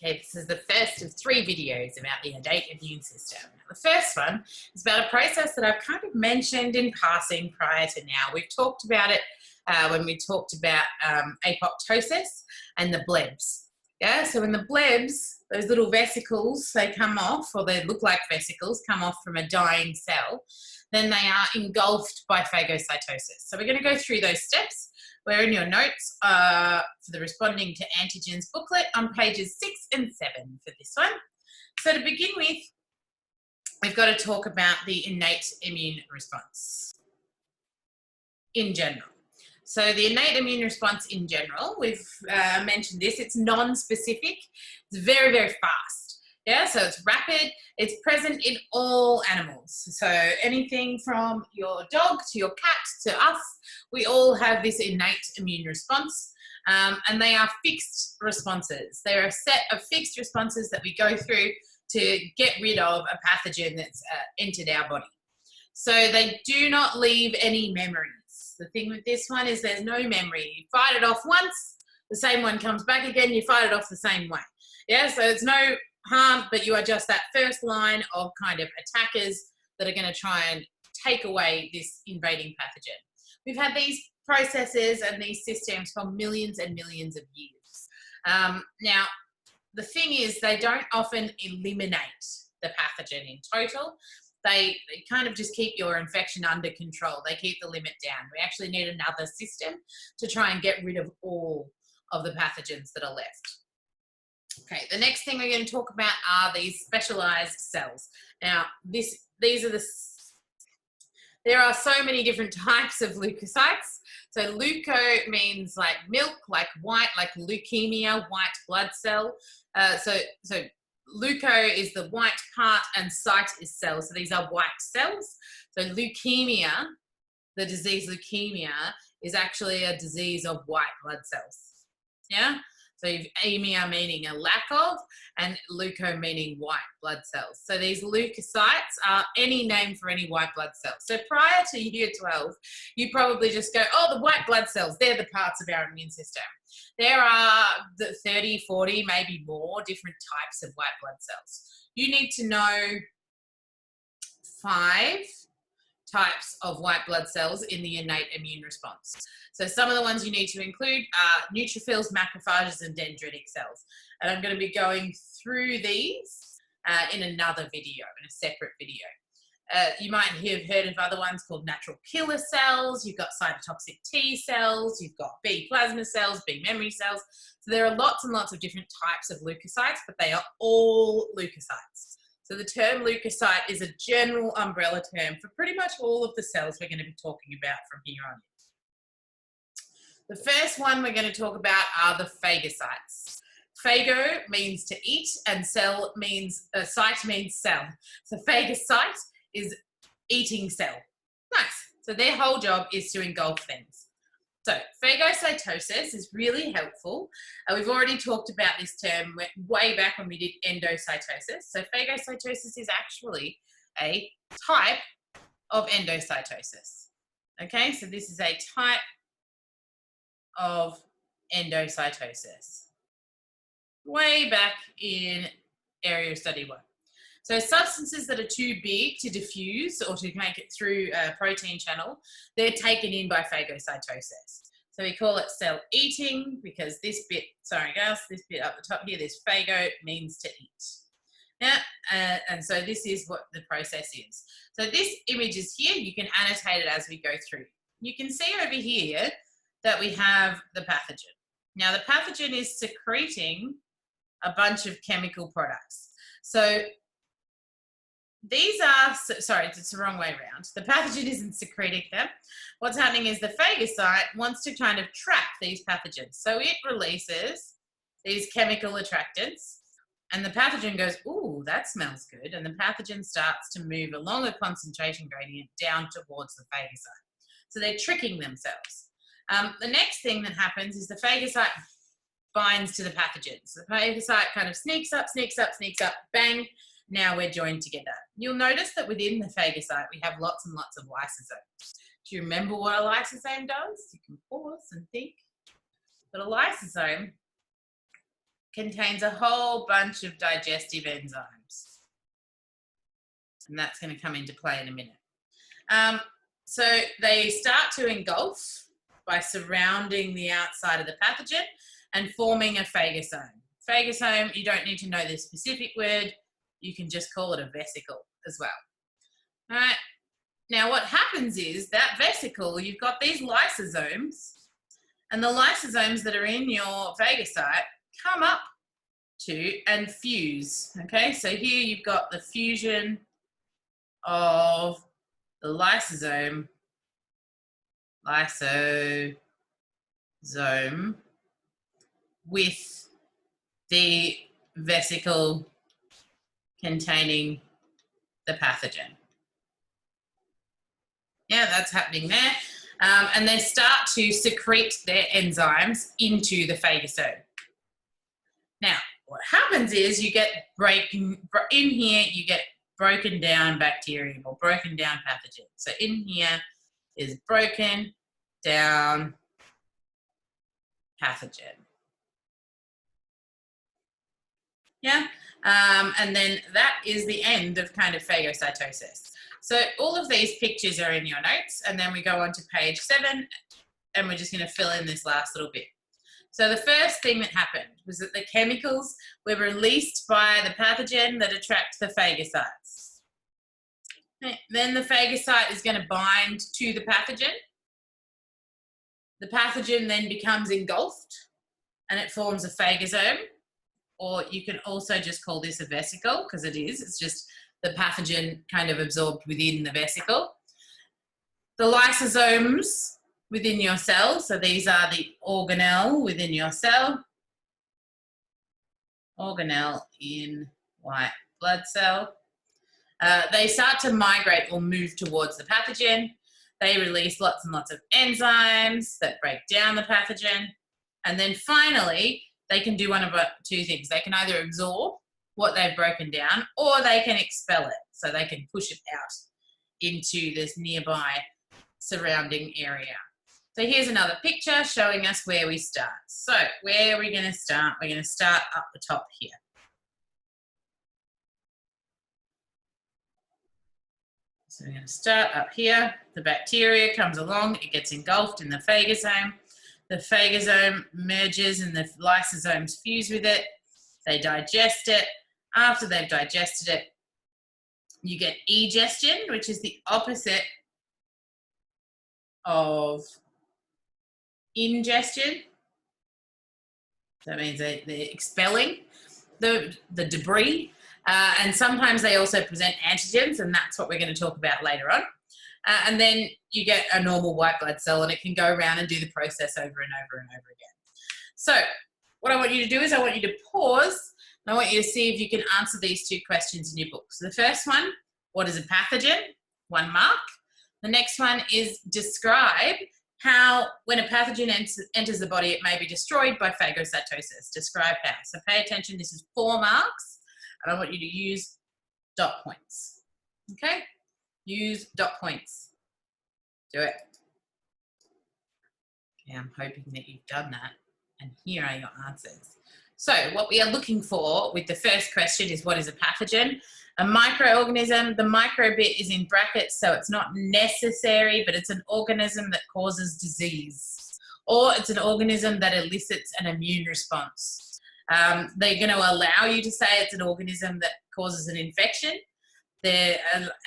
Okay, this is the first of 3 videos about the innate immune system. The first one is about a process that I've kind of mentioned in passing prior to now. We've talked about it when we talked about apoptosis and the blebs. Yeah, so in the blebs, those little vesicles, they come off, or they look like vesicles, come off from a dying cell. Then they are engulfed by phagocytosis. So we're going to go through those steps. We're in your notes for the Responding to Antigens booklet on pages 6 and 7 for this one. So to begin with, we've got to talk about the innate immune response in general. So the innate immune response in general, we've mentioned this, it's non-specific, it's very, very fast. Yeah, so it's rapid, it's present in all animals. So anything from your dog to your cat to us, we all have this innate immune response, and they are fixed responses. They're a set of fixed responses that we go through to get rid of a pathogen that's entered our body. So they do not leave any memories. The thing with this one is there's no memory. You fight it off once, the same one comes back again, you fight it off the same way. Yeah, so it's no harm, but you are just that first line of kind of attackers that are going to try and take away this invading pathogen. We've had these processes and these systems for millions and millions of years. Now, the thing is, they don't often eliminate the pathogen in total. They kind of just keep your infection under control. They keep the limit down. We actually need another system to try and get rid of all of the pathogens that are left. Okay, the next thing we're going to talk about are these specialized cells. Now, there are so many different types of leukocytes. So leuko means like milk, like white, like leukemia, white blood cell. So leuko is the white part and cyte is cells. So these are white cells. So leukemia, the disease leukemia, is actually a disease of white blood cells. Yeah? So you've aemia meaning a lack of, and leuko meaning white blood cells. So these leukocytes are any name for any white blood cells. So prior to year 12, you probably just go, oh, the white blood cells, they're the parts of our immune system. There are 30, 40, maybe more different types of white blood cells. You need to know 5 types of white blood cells in the innate immune response. So some of the ones you need to include are neutrophils, macrophages, and dendritic cells. And I'm going to be going through these in another video, in a separate video. You might have heard of other ones called natural killer cells. You've got cytotoxic T cells. You've got B plasma cells, B memory cells. So there are lots and lots of different types of leukocytes, but they are all leukocytes. So the term leukocyte is a general umbrella term for pretty much all of the cells we're going to be talking about from here on in. The first one we're going to talk about are the phagocytes. Phago means to eat, and cell means, cyte means cell. So phagocyte is eating cell. Nice. So their whole job is to engulf things. So phagocytosis is really helpful. We've already talked about this term way back when we did endocytosis. So phagocytosis is actually a type of endocytosis. Okay, so this is a type of endocytosis. Way back in area of study 1. So substances that are too big to diffuse or to make it through a protein channel, they're taken in by phagocytosis. So we call it cell eating because this bit, sorry guys, this bit up the top here, this phago means to eat. Yeah, and so this is what the process is. So this image is here, you can annotate it as we go through. You can see over here that we have the pathogen. Now the pathogen is secreting a bunch of chemical products. So these are, sorry, it's the wrong way around. The pathogen isn't secreting them. What's happening is the phagocyte wants to kind of trap these pathogens. So it releases these chemical attractants and the pathogen goes, ooh, that smells good. And the pathogen starts to move along a concentration gradient down towards the phagocyte. So they're tricking themselves. The next thing that happens is the phagocyte binds to the pathogens. The phagocyte kind of sneaks up, bang, now we're joined together. You'll notice that within the phagocyte, we have lots and lots of lysosomes. Do you remember what a lysosome does? You can pause and think. But a lysosome contains a whole bunch of digestive enzymes. And that's going to come into play in a minute. So they start to engulf by surrounding the outside of the pathogen and forming a phagosome. Phagosome, you don't need to know the specific word. You can just call it a vesicle as well. All right. Now what happens is that vesicle, you've got these lysosomes, and the lysosomes that are in your phagocyte come up to and fuse. Okay, so here you've got the fusion of the lysosome with the vesicle containing the pathogen. Yeah, that's happening there. And they start to secrete their enzymes into the phagosome. Now, what happens is you get in here, you get broken down bacterium or broken down pathogen. So in here is broken down pathogen. Yeah, and then that is the end of kind of phagocytosis. So all of these pictures are in your notes, and then we go on to page 7, and we're just going to fill in this last little bit. So the first thing that happened was that the chemicals were released by the pathogen that attract the phagocytes. Then the phagocyte is going to bind to the pathogen. The pathogen then becomes engulfed, and it forms a phagosome. Or you can also just call this a vesicle, because it is. It's just the pathogen kind of absorbed within the vesicle. The lysosomes within your cell, so these are the organelle within your cell. Organelle in white blood cell. They start to migrate or move towards the pathogen. They release lots and lots of enzymes that break down the pathogen. And then finally, they can do one of two things. They can either absorb what they've broken down, or they can expel it. So they can push it out into this nearby surrounding area. So here's another picture showing us where we start. So where are we going to start? We're going to start up the top here. So we're going to start up here. The bacteria comes along. It gets engulfed in the phagosome. The phagosome merges and the lysosomes fuse with it. They digest it. After they've digested it, you get egestion, which is the opposite of ingestion. That means they're expelling the debris. And sometimes they also present antigens, and that's what we're going to talk about later on. And then you get a normal white blood cell, and it can go around and do the process over and over and over again. So what I want you to do is I want you to pause, and I want you to see if you can answer these two questions in your book. So the first one, what is a pathogen? 1 mark. The next one is describe how, when a pathogen enters the body, it may be destroyed by phagocytosis. Describe how. So pay attention, this is 4 marks, and I want you to use dot points. Okay? Use dot points. Do it. Okay, I'm hoping that you've done that. And here are your answers. So what we are looking for with the first question is, what is a pathogen? A microorganism, the micro bit is in brackets, so it's not necessary, but it's an organism that causes disease, or it's an organism that elicits an immune response. They're going to allow you to say it's an organism that causes an infection. They're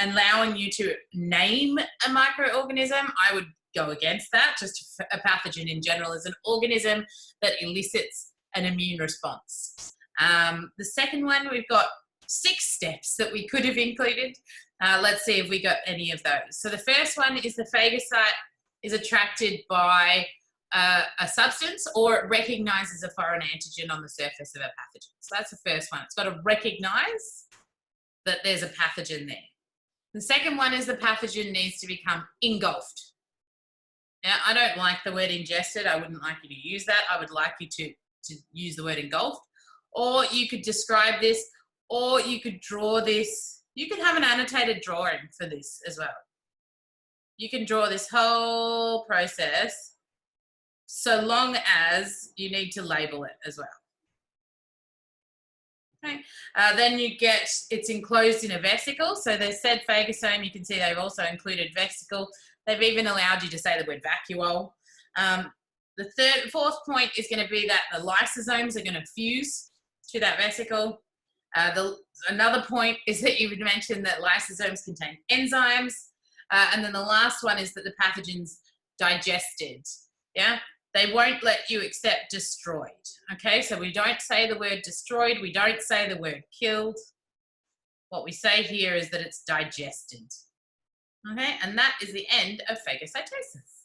allowing you to name a microorganism. I would go against that. Just a pathogen in general is an organism that elicits an immune response. The second one, we've got 6 steps that we could have included. Let's see if we got any of those. So the first one is the phagocyte is attracted by a substance, or it recognizes a foreign antigen on the surface of a pathogen. So that's the first one. It's got to recognize that there's a pathogen there. The second one is the pathogen needs to become engulfed. Now, I don't like the word ingested. I wouldn't like you to use that. I would like you to use the word engulfed. Or you could describe this, or you could draw this. You could have an annotated drawing for this as well. You can draw this whole process, so long as you need to label it as well. Then you get, it's enclosed in a vesicle. So they said phagosome. You can see they've also included vesicle. They've even allowed you to say the word vacuole. The fourth point is going to be that the lysosomes are going to fuse to that vesicle. Another point is that you would mention that lysosomes contain enzymes. And then the last one is that the pathogen's digested. Yeah, they won't let you accept destroyed. Okay, so we don't say the word destroyed. We don't say the word killed. What we say here is that it's digested. Okay, and that is the end of phagocytosis.